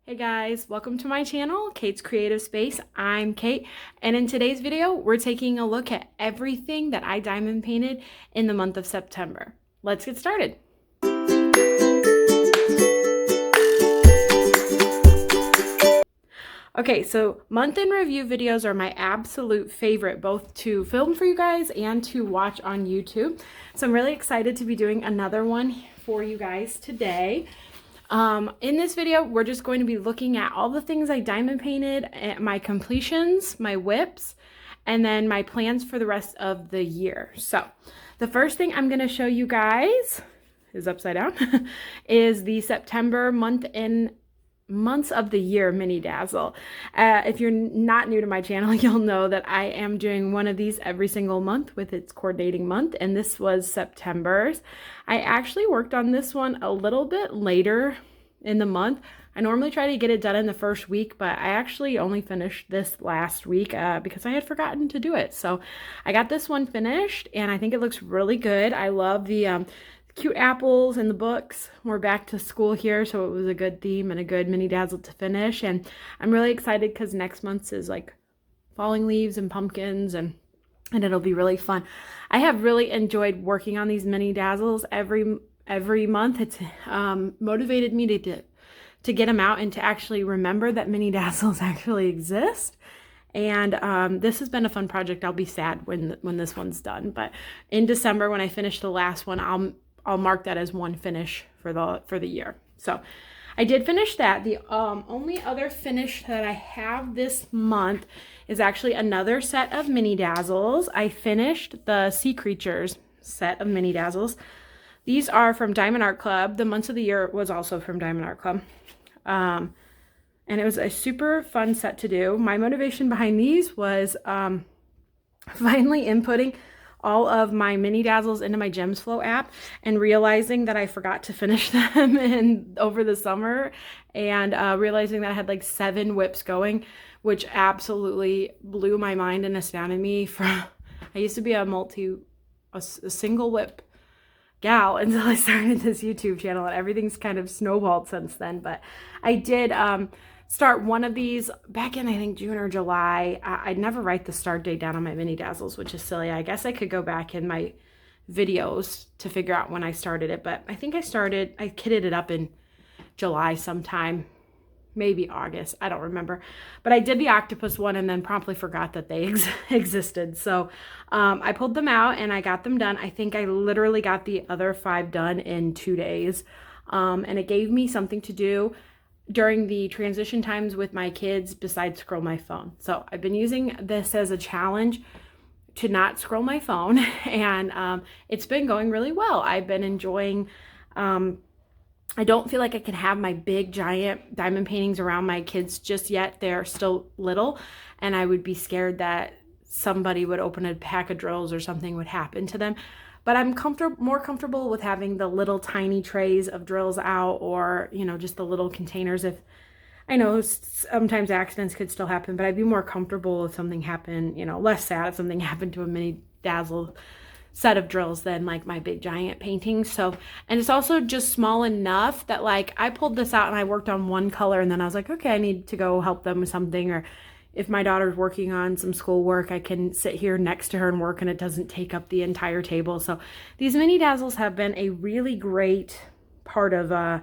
Hey guys, welcome to my channel, Kate's Creative Space. I'm Kate, and in today's video, we're taking a look at everything that I diamond painted in the month of September. Let's get started. Okay, so month in review videos are my absolute favorite, both to film for you guys and to watch on YouTube. So I'm really excited to be doing another one for you guys today. In this video, we're just going to be looking at all the things I diamond painted, my completions, my WIPs, and then my plans for the rest of the year. So the first thing I'm going to show you guys is upside down is the September months of the year mini dazzle. If you're not new to my channel, you'll know that I am doing one of these every single month with its coordinating month, and this was September's. I actually worked on this one a little bit later in the month. I normally try to get it done in the first week, but I actually only finished this last week because I had forgotten to do it. So I got this one finished, and I think it looks really good. I love the cute apples in the books. We're back to school here, so it was a good theme and a good mini dazzle to finish. And I'm really excited because next month's is like falling leaves and pumpkins, and it'll be really fun. I have really enjoyed working on these mini dazzles every month. It's motivated me to get them out and to actually remember that mini dazzles actually exist. And this has been a fun project. I'll be sad when this one's done, but in December when I finish the last one, I'll mark that as one finish for the year. So I did finish that. The only other finish that I have this month is actually another set of mini dazzles. I finished the Sea Creatures set of mini dazzles. These are from Diamond Art Club. The months of the year was also from Diamond Art Club. And it was a super fun set to do. My motivation behind these was finally inputting all of my mini dazzles into my Gems Flow app and realizing that I forgot to finish them over the summer, and realizing that I had like 7 WIPs going, which absolutely blew my mind and astounded me. I used to be a single WIP gal until I started this YouTube channel, and everything's kind of snowballed since then. But I did start one of these back in, I think, June or July. I'd never write the start date down on my mini dazzles, which is silly. I guess I could go back in my videos to figure out when I started it, but I think I kitted it up in July sometime, maybe August, I don't remember. But I did the octopus one and then promptly forgot that they existed. So I pulled them out and I got them done. I think I literally got the other 5 done in 2 days. And it gave me something to do during the transition times with my kids besides scroll my phone. So I've been using this as a challenge to not scroll my phone, and it's been going really well. I've been enjoying, I don't feel like I can have my big giant diamond paintings around my kids just yet. They're still little, and I would be scared that somebody would open a pack of drills or something would happen to them. But I'm more comfortable with having the little tiny trays of drills out, or, you know, just the little containers. If I know sometimes accidents could still happen, but I'd be more comfortable if something happened, you know, less sad if something happened to a mini dazzle set of drills than like my big giant paintings. So, and it's also just small enough that like I pulled this out and I worked on one color, and then I was like, okay, I need to go help them with something. Or if my daughter's working on some schoolwork, I can sit here next to her and work, and it doesn't take up the entire table. So these mini dazzles have been a really great part of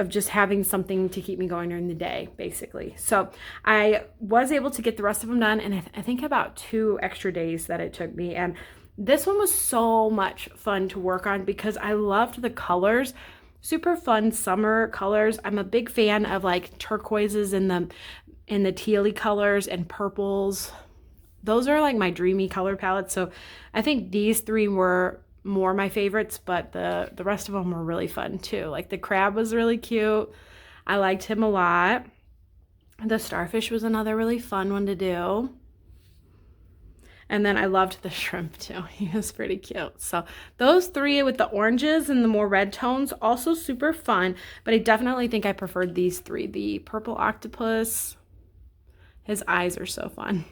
just having something to keep me going during the day, basically. So I was able to get the rest of them done, and I think about 2 extra days that it took me. And this one was so much fun to work on because I loved the colors. Super fun summer colors. I'm a big fan of like turquoises and the tealy colors and purples. Those are like my dreamy color palette. So I think these 3 were more my favorites, but the rest of them were really fun too. Like the crab was really cute. I liked him a lot. The starfish was another really fun one to do. And then I loved the shrimp too. He was pretty cute. So those 3 with the oranges and the more red tones, also super fun. But I definitely think I preferred these 3. The purple octopus, his eyes are so fun.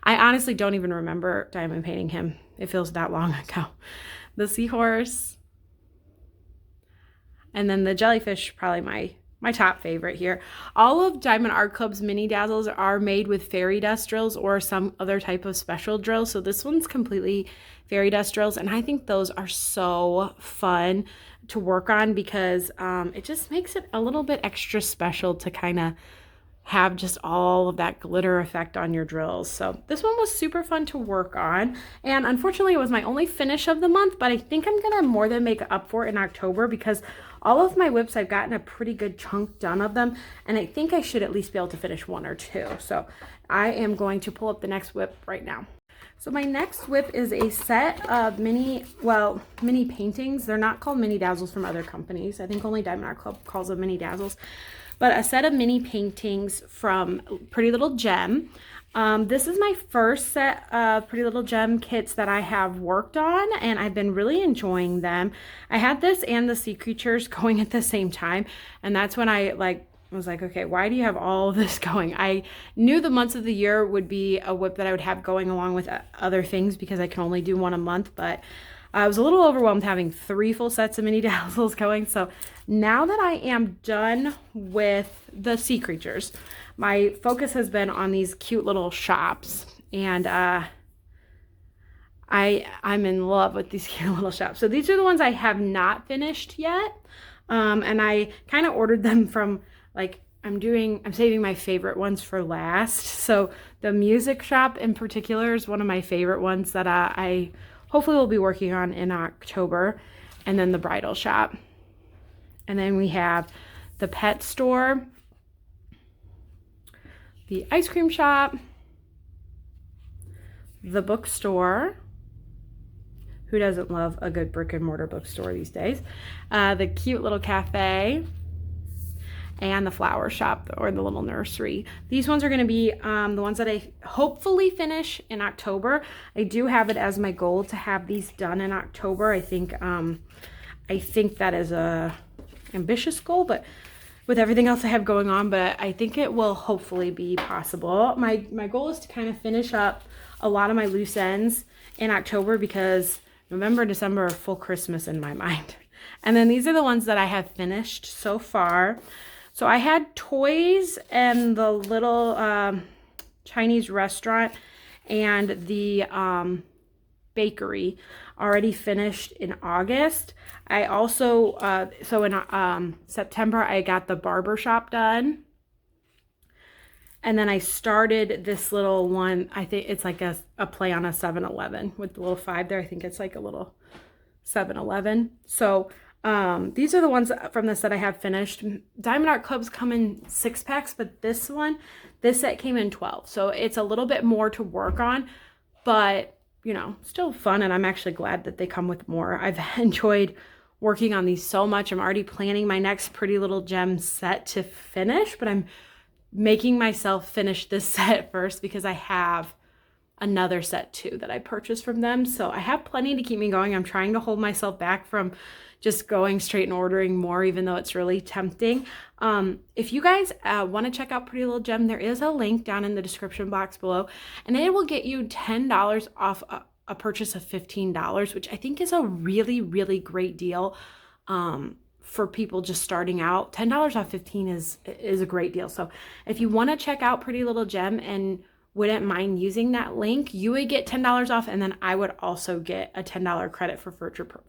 I honestly don't even remember diamond painting him. It feels that long ago. The seahorse. And then the jellyfish, probably my my top favorite here. All of Diamond Art Club's mini dazzles are made with fairy dust drills or some other type of special drill. So this one's completely fairy dust drills, and I think those are so fun to work on because it just makes it a little bit extra special to kind of have just all of that glitter effect on your drills. So this one was super fun to work on, and unfortunately it was my only finish of the month, but I think I'm gonna more than make up for it in October because all of my WIPs, I've gotten a pretty good chunk done of them, and I think I should at least be able to finish one or two. So I am going to pull up the next WIP right now. So my next WIP is a set of mini paintings. They're not called mini dazzles from other companies. I think only Diamond Art Club calls them mini dazzles. But a set of mini paintings from Pretty Little Gem. This is my first set of Pretty Little Gem kits that I have worked on, and I've been really enjoying them. I had this and the sea creatures going at the same time, and that's when I was like, okay, why do you have all of this going? I knew the months of the year would be a WIP that I would have going along with other things because I can only do one a month, but I was a little overwhelmed having 3 full sets of mini dazzles going. So now that I am done with the sea creatures, my focus has been on these cute little shops, and I'm in love with these cute little shops. So these are the ones I have not finished yet, and I kind of ordered them from I'm saving my favorite ones for last. So the music shop in particular is one of my favorite ones that I hopefully we'll be working on in October, and then the bridal shop. And then we have the pet store, the ice cream shop, the bookstore. Who doesn't love a good brick and mortar bookstore these days? The cute little cafe, and the flower shop or the little nursery. These ones are going to be the ones that I hopefully finish in October. I do have it as my goal to have these done in October. I think that is a ambitious goal, but with everything else I have going on, but I think it will hopefully be possible. My goal is to kind of finish up a lot of my loose ends in October because November and December are full Christmas in my mind. And then these are the ones that I have finished so far. So I had toys and the little Chinese restaurant and the bakery already finished in August. I also, so in September, I got the barber shop done. And then I started this little one. I think it's like a play on a 7-Eleven with the little 5 there. I think it's like a little 7-Eleven. So these are the ones from this that I have finished. Diamond Art Clubs come in 6-packs, but this set came in 12. So it's a little bit more to work on, but you know, still fun. And I'm actually glad that they come with more. I've enjoyed working on these so much. I'm already planning my next Pretty Little Gem set to finish, but I'm making myself finish this set first because I have another set too that I purchased from them. So I have plenty to keep me going. I'm trying to hold myself back from just going straight and ordering more, even though it's really tempting. If you guys want to check out Pretty Little Gem, there is a link down in the description box below, and it will get you $10 off a purchase of $15, which I think is a really, really great deal for people just starting out. $10 off 15 is a great deal. So if you want to check out Pretty Little Gem and wouldn't mind using that link, you would get $10 off, and then I would also get a $10 credit for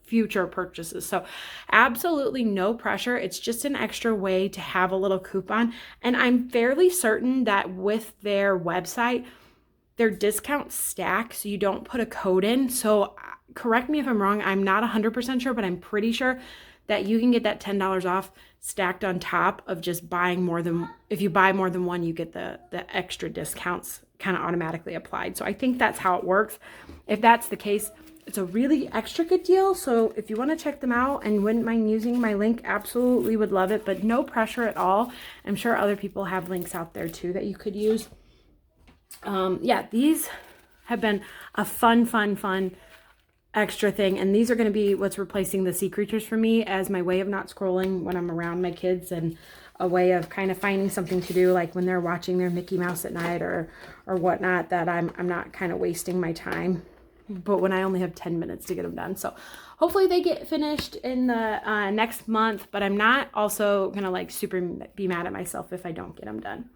future purchases. So absolutely no pressure. It's just an extra way to have a little coupon. And I'm fairly certain that with their website, their discounts stack, so you don't put a code in. So correct me if I'm wrong. I'm not 100% sure, but I'm pretty sure that you can get that $10 off stacked on top of just buying more than, if you buy more than one, you get the extra discounts kind of automatically applied. So I think that's how it works. If that's the case, it's a really extra good deal. So if you want to check them out and wouldn't mind using my link, absolutely would love it, but no pressure at all. I'm sure other people have links out there too that you could use. Yeah, these have been a fun extra thing, and these are going to be what's replacing the sea creatures for me as my way of not scrolling when I'm around my kids, and a way of kind of finding something to do, like when they're watching their Mickey Mouse at night or whatnot, that I'm not kind of wasting my time but when I only have 10 minutes to get them done. So hopefully they get finished in the next month, but I'm not also gonna like super be mad at myself if I don't get them done.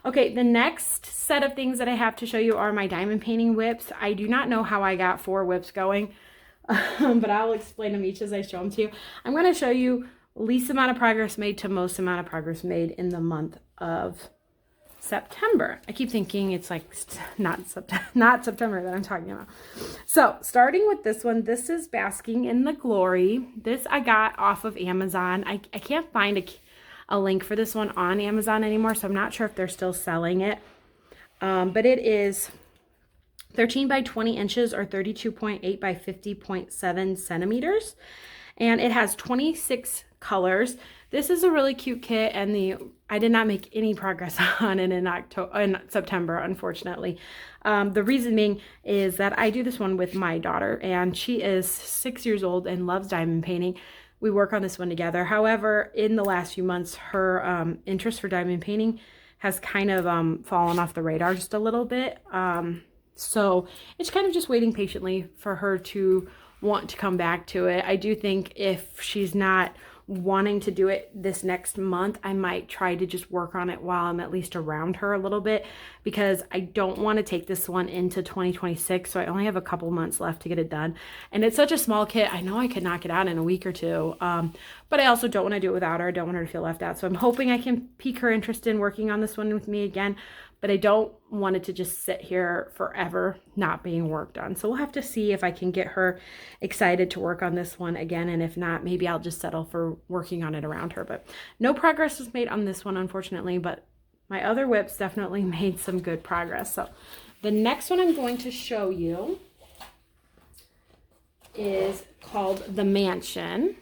Okay, the next set of things that I have to show you are my diamond painting whips. I do not know how I got 4 whips going, but I'll explain them each as I show them to you. I'm gonna show you least amount of progress made to most amount of progress made in the month of September. I keep thinking it's like not September that I'm talking about. So starting with this one, this is Basking in the Glory. This I got off of Amazon. I can't find a link for this one on Amazon anymore, so I'm not sure if they're still selling it. But it is 13 by 20 inches or 32.8 by 50.7 centimeters. And it has 26 colors. This is a really cute kit, and I did not make any progress on it in September, unfortunately. The reason being is that I do this one with my daughter, and she is 6 years old and loves diamond painting. We work on this one together. However, in the last few months, her interest for diamond painting has kind of fallen off the radar just a little bit. So it's kind of just waiting patiently for her to want to come back to it. I do think if she's not wanting to do it this next month, I might try to just work on it while I'm at least around her a little bit, because I don't want to take this one into 2026. So I only have a couple months left to get it done. And it's such a small kit. I know I could knock it out in a week or two. But I also don't want to do it without her. I don't want her to feel left out. So I'm hoping I can pique her interest in working on this one with me again. But I don't want it to just sit here forever not being worked on. So we'll have to see if I can get her excited to work on this one again. And if not, maybe I'll just settle for working on it around her. But no progress was made on this one, unfortunately. But my other whips definitely made some good progress. So the next one I'm going to show you is called The Mansion.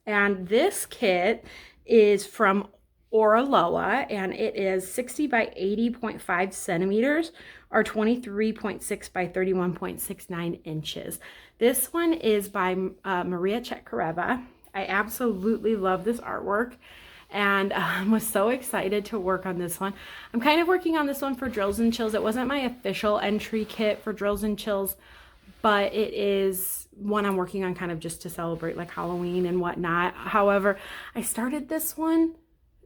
And this kit is from Oraloa, and it is 60 by 80.5 centimeters or 23.6 by 31.69 inches. This one is by Maria Chetkareva. I absolutely love this artwork, and was so excited to work on this one. I'm kind of working on this one for Drills and Chills. It wasn't my official entry kit for Drills and Chills, but it is one I'm working on kind of just to celebrate like Halloween and whatnot. However, I started this one.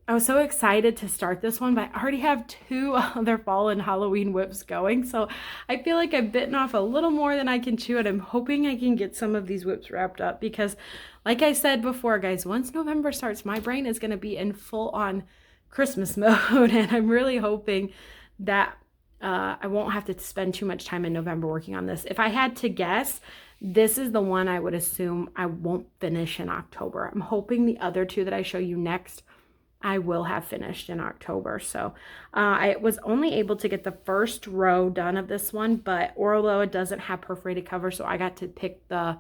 I was so excited to start this one, but I already have 2 other fall and Halloween whips going. So I feel like I've bitten off a little more than I can chew, and I'm hoping I can get some of these whips wrapped up, because like I said before, guys, once November starts, my brain is going to be in full on Christmas mode. And I'm really hoping that I won't have to spend too much time in November working on this. If I had to guess, this is the one I would assume I won't finish in October. I'm hoping the other 2 that I show you next I will have finished in October. So I was only able to get the first row done of this one, but Oraloa doesn't have perforated cover, so I got to pick the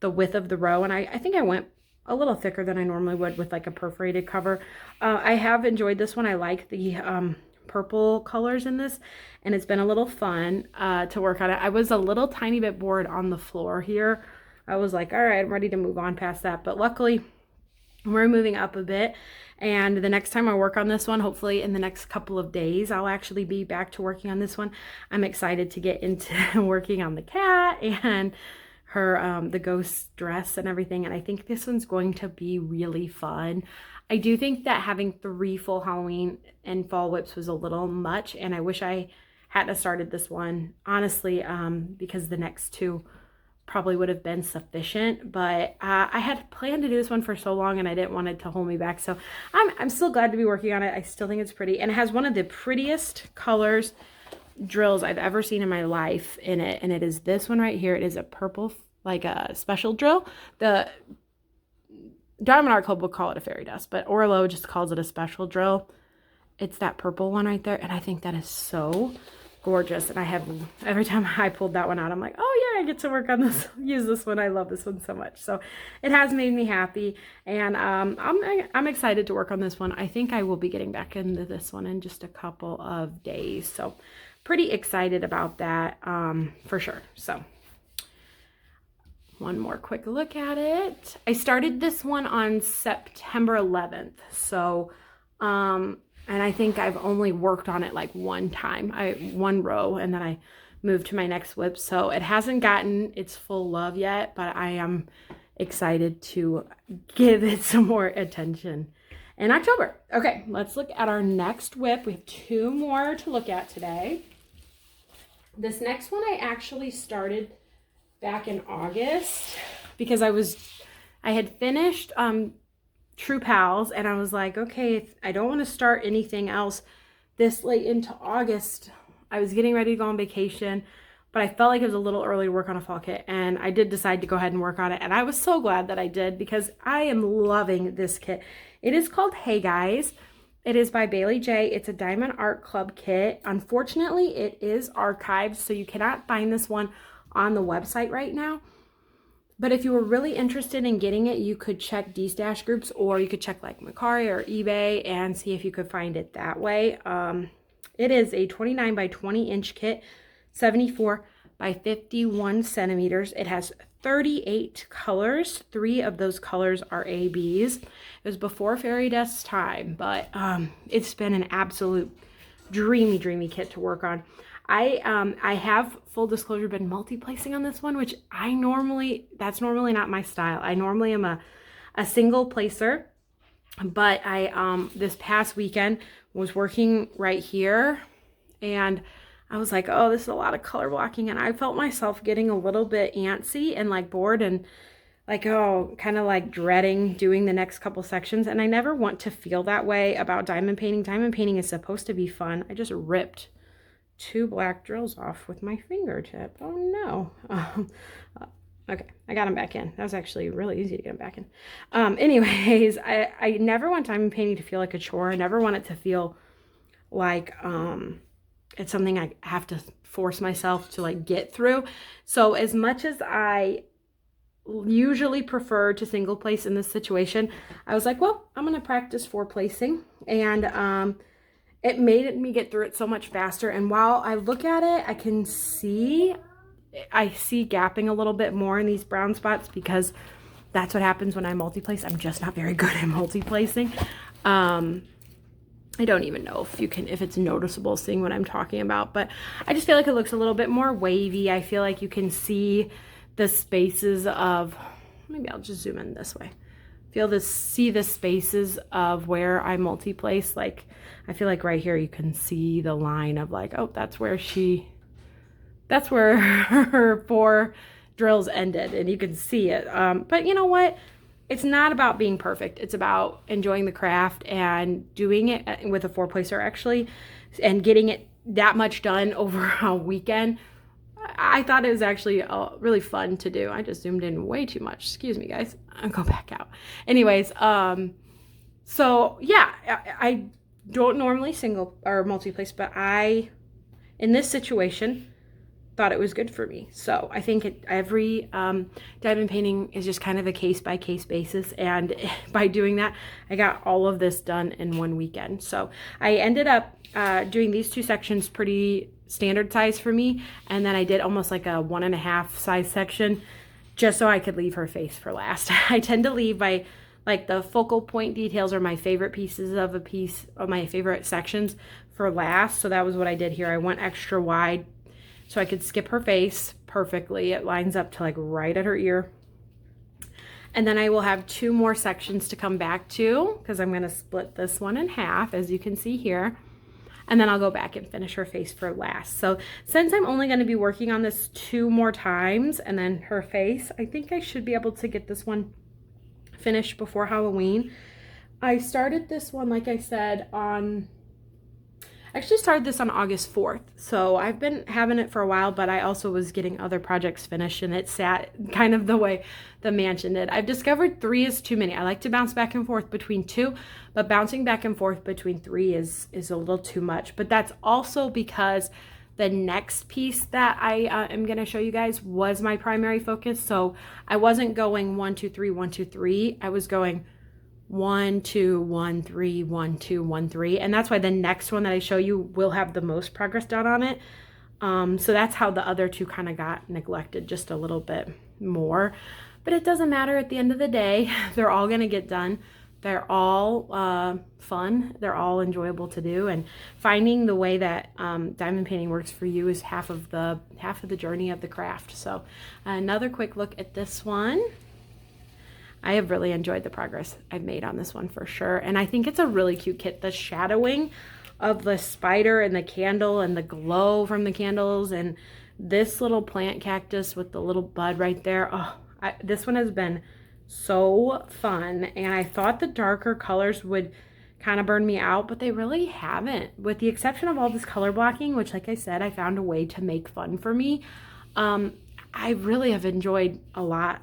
width of the row, and I think I went a little thicker than I normally would with like a perforated cover. I have enjoyed this one. I like the purple colors in this, and it's been a little fun to work on it. I was a little tiny bit bored on the floor here. I was like, all right, I'm ready to move on past that, but luckily we're moving up a bit. And the next time I work on this one, hopefully in the next couple of days, I'll actually be back to working on this one. I'm excited to get into working on the cat and her the ghost dress and everything. And I think this one's going to be really fun. I do think that having 3 full Halloween and fall whips was a little much, and I wish I hadn't started this one, honestly, because the next 2 probably would have been sufficient, but I had planned to do this one for so long, and I didn't want it to hold me back. So I'm still glad to be working on it. I still think it's pretty, and it has one of the prettiest colors drills I've ever seen in my life in it, and it is this one right here. It is a purple, like a special drill. The Diamond Art Club would call it a fairy dust, but Orlo just calls it a special drill. It's that purple one right there, and I think that is so gorgeous. And I have, every time I pulled that one out, I'm like, oh yeah, I get to work on this, use this one. I love this one so much. So it has made me happy, and I'm excited to work on this one. I think I will be getting back into this one in just a couple of days, so pretty excited about that for sure. So one more quick look at it. I started this one on September 11th, so and I think I've only worked on it like one time, one row, and then I move to my next WIP. So it hasn't gotten its full love yet, but I am excited to give it some more attention in October. Okay, let's look at our next WIP. We have 2 more to look at today. This next one I actually started back in August because I had finished True Pals, and I was like, okay, I don't want to start anything else this late into August. I was getting ready to go on vacation, but I felt like it was a little early to work on a fall kit, and I did decide to go ahead and work on it, and I was so glad that I did because I am loving this kit. It is called Hey Guys. It is by Bailey J. It's a Diamond Art Club kit. Unfortunately, it is archived, so you cannot find this one on the website right now. But if you were really interested in getting it, you could check D-Stash groups, or you could check like Mercari or eBay and see if you could find it that way. It is a 29 by 20 inch kit, 74 by 51 centimeters. It has 38 colors. 3 of those colors are ABs. It was before Fairy Dust's time, but it's been an absolute dreamy kit to work on. I have, full disclosure, been multi-placing on this one, which that's normally not my style. I normally am a single placer, but I this past weekend was working right here, and I was like, oh, this is a lot of color blocking, and I felt myself getting a little bit antsy and like bored and like, oh, kind of like dreading doing the next couple sections. And I never want to feel that way about diamond painting. Diamond painting is supposed to be fun. I just ripped 2 black drills off with my fingertip. Oh no. Okay, I got them back in. That was actually really easy to get them back in. Anyways, I never want diamond painting to feel like a chore. I never want it to feel like it's something I have to force myself to like get through. So as much as I usually prefer to single place in this situation, I was like, well, I'm gonna practice 4 placing, and it made me get through it so much faster. And while I look at it, I see gapping a little bit more in these brown spots because that's what happens when I multi-place. I'm just not very good at multi-placing. I don't even know if it's noticeable seeing what I'm talking about, but I just feel like it looks a little bit more wavy. I feel like you can see the spaces of, maybe I'll just zoom in this way. See the spaces of where I multi-place. Like, I feel like right here you can see the line of like, oh, that's where her 4 drills ended, and you can see it. But you know what? It's not about being perfect. It's about enjoying the craft and doing it with a 4-placer actually, and getting it that much done over a weekend. I thought it was actually really fun to do. I just zoomed in way too much. Excuse me, guys. I'll go back out. Anyways, so yeah, I don't normally single or multi-place, but in this situation, thought it was good for me. So I think every diamond painting is just kind of a case-by-case basis, and by doing that, I got all of this done in one weekend. So I ended up doing these 2 sections pretty standard size for me, and then I did almost like a 1.5 size section just so I could leave her face for last. I tend to leave like the focal point details or my favorite pieces of a piece of my favorite sections for last. So that was what I did here. I went extra wide so I could skip her face perfectly. It lines up to like right at her ear. And then I will have 2 more sections to come back to because I'm going to split this one in half, as you can see here. And then I'll go back and finish her face for last. So since I'm only going to be working on this 2 more times and then her face, I think I should be able to get this one finished before Halloween. I started this one, like I said, I actually started this on August 4th. So I've been having it for a while, but I also was getting other projects finished, and it sat kind of the way the mansion did. I've discovered 3 is too many. I like to bounce back and forth between 2, but bouncing back and forth between 3 is a little too much. But that's also because the next piece that I am going to show you guys was my primary focus. So I wasn't going 1, 2, 3, 1, 2, 3. I was going 1, 2, 1, 3, 1, 2, 1, 3. And that's why the next one that I show you will have the most progress done on it. So that's how the other 2 kind of got neglected just a little bit more. But it doesn't matter at the end of the day. They're all going to get done They're all fun. They're all enjoyable to do, and finding the way that diamond painting works for you is half of the journey of the craft. So another quick look at this one. I have really enjoyed the progress I've made on this one for sure, and I think it's a really cute kit. The shadowing of the spider and the candle and the glow from the candles and this little plant cactus with the little bud right there. Oh, this one has been so fun, and I thought the darker colors would kind of burn me out, but they really haven't, with the exception of all this color blocking, which, like I said, I found a way to make fun for me. I really have enjoyed a lot.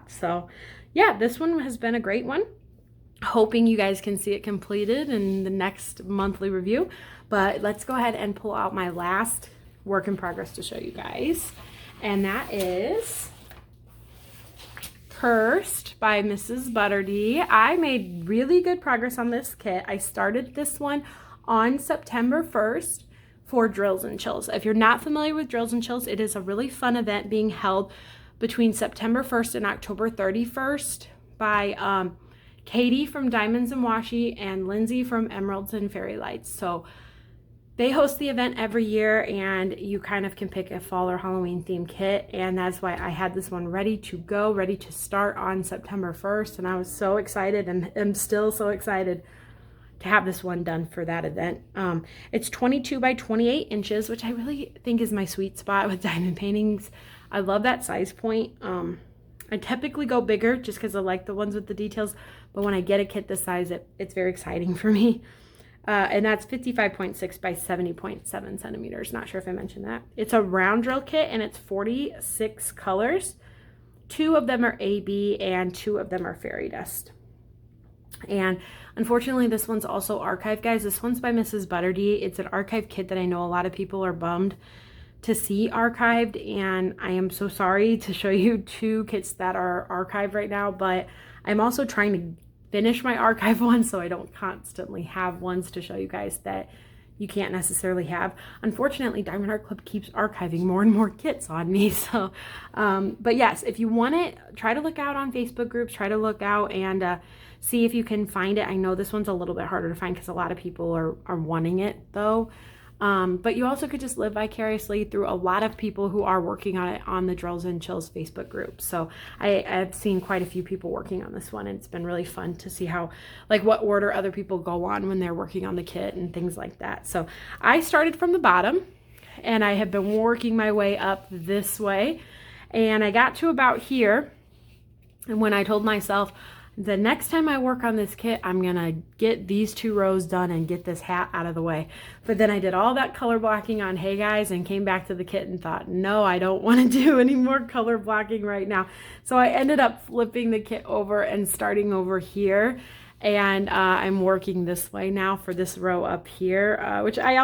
So yeah, this one has been a great one. Hoping you guys can see it completed in the next monthly review, but let's go ahead and pull out my last work in progress to show you guys, and that is Cursed by Mrs. Butterdee. I made really good progress on this kit. I started this one on September 1st for Drills and Chills. If you're not familiar with Drills and Chills, it is a really fun event being held between September 1st and October 31st by Katie from Diamonds and Washi and Lindsay from Emeralds and Fairy Lights. So they host the event every year, and you kind of can pick a fall or Halloween themed kit, and that's why I had this one ready to go, ready to start on September 1st, and I was so excited and am still so excited to have this one done for that event. It's 22 by 28 inches, which I really think is my sweet spot with diamond paintings. I love that size point. I typically go bigger just because I like the ones with the details, but when I get a kit this size, it's very exciting for me. And that's 55.6 by 70.7 centimeters. Not sure if I mentioned that. It's a round drill kit, and it's 46 colors. 2 of them are AB and 2 of them are fairy dust. And unfortunately, this one's also archived, guys. This one's by Mrs. Butterdee. It's an archive kit that I know a lot of people are bummed to see archived, and I am so sorry to show you 2 kits that are archived right now, but I'm also trying to finish my archive one so I don't constantly have ones to show you guys that you can't necessarily have. Unfortunately, Diamond Art Club keeps archiving more and more kits on me. So, but yes, if you want it, try to look out on Facebook groups, try to look out and see if you can find it. I know this one's a little bit harder to find because a lot of people are wanting it though. But you also could just live vicariously through a lot of people who are working on it on the Drills and Chills Facebook group. So I've seen quite a few people working on this one, and it's been really fun to see how, like, what order other people go on when they're working on the kit and things like that. So I started from the bottom, and I have been working my way up this way, and I got to about here, and when I told myself, the next time I work on this kit, I'm going to get these 2 rows done and get this hat out of the way. But then I did all that color blocking on Hey Guys and came back to the kit and thought, no, I don't want to do any more color blocking right now. So I ended up flipping the kit over and starting over here. And I'm working this way now for this row up here, which I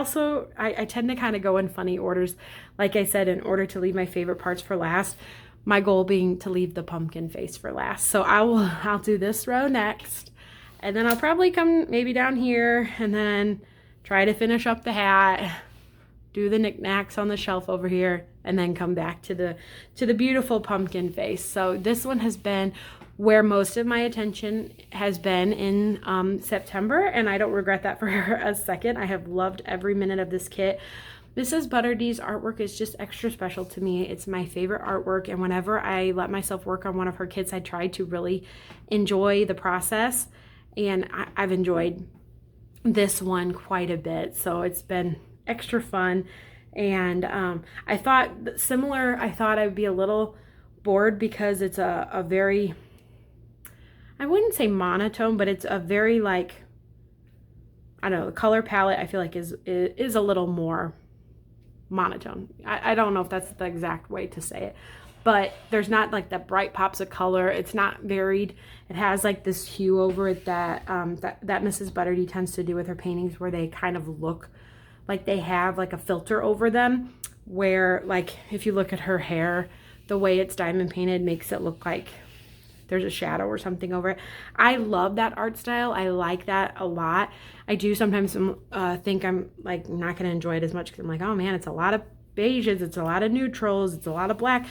tend to kind of go in funny orders. Like I said, in order to leave my favorite parts for last. My goal being to leave the pumpkin face for last. So I'll do this row next, and then I'll probably come maybe down here and then try to finish up the hat, do the knickknacks on the shelf over here, and then come back to the beautiful pumpkin face. So this one has been where most of my attention has been in September, and I don't regret that for a second. I have loved every minute of this kit. Mrs. Butterdee's artwork is just extra special to me. It's my favorite artwork, and whenever I let myself work on one of her kits, I try to really enjoy the process, and I've enjoyed this one quite a bit. So it's been extra fun, and I thought I would be a little bored because it's a very, I wouldn't say monotone, but it's a very, like, I don't know, the color palette I feel like is a little more monotone. I don't know if that's the exact way to say it, but there's not like that bright pops of color. It's not varied. It has like this hue over it that that Mrs. Butterdee tends to do with her paintings, where they kind of look like they have like a filter over them, where, like, if you look at her hair, the way it's diamond painted makes it look like there's a shadow or something over it. I love that art style. I like that a lot. I do sometimes think I'm like not going to enjoy it as much because I'm like, oh man, it's a lot of beiges, it's a lot of neutrals, it's a lot of black.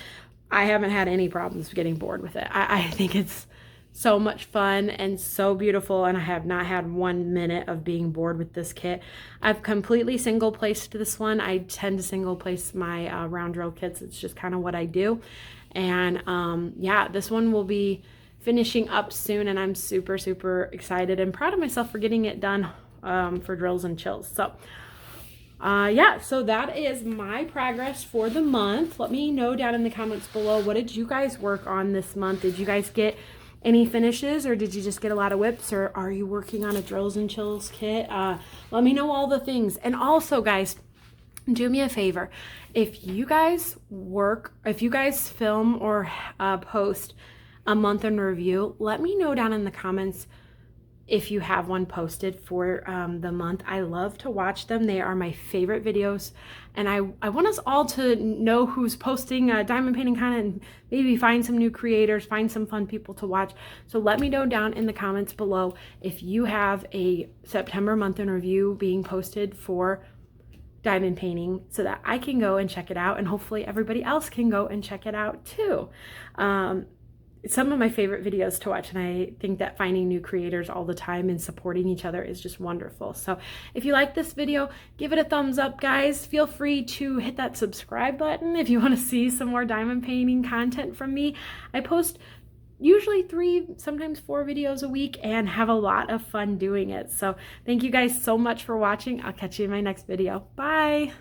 I haven't had any problems getting bored with it. I think it's so much fun and so beautiful, and I have not had 1 minute of being bored with this kit. I've completely single placed this one. I tend to single place my round drill kits. It's just kind of what I do. And yeah, this one will be finishing up soon, and I'm super, super excited and proud of myself for getting it done for drills and chills. So yeah, so that is my progress for the month. Let me know down in the comments below, what did you guys work on this month? Did you guys get any finishes, or did you just get a lot of whips, or are you working on a drills and chills kit? Let me know all the things. And also, guys, do me a favor. If you guys film or post a month in review, let me know down in the comments if you have one posted for the month. I love to watch them. They are my favorite videos, and I want us all to know who's posting diamond painting content, and maybe find some new creators, find some fun people to watch. So let me know down in the comments below if you have a September month in review being posted for diamond painting, so that I can go and check it out, and hopefully everybody else can go and check it out too. Some of my favorite videos to watch, and I think that finding new creators all the time and supporting each other is just wonderful. So if you like this video, give it a thumbs up, guys. Feel free to hit that subscribe button if you want to see some more diamond painting content from me. I post usually 3, sometimes 4 videos a week, and have a lot of fun doing it. So thank you guys so much for watching. I'll catch you in my next video. Bye.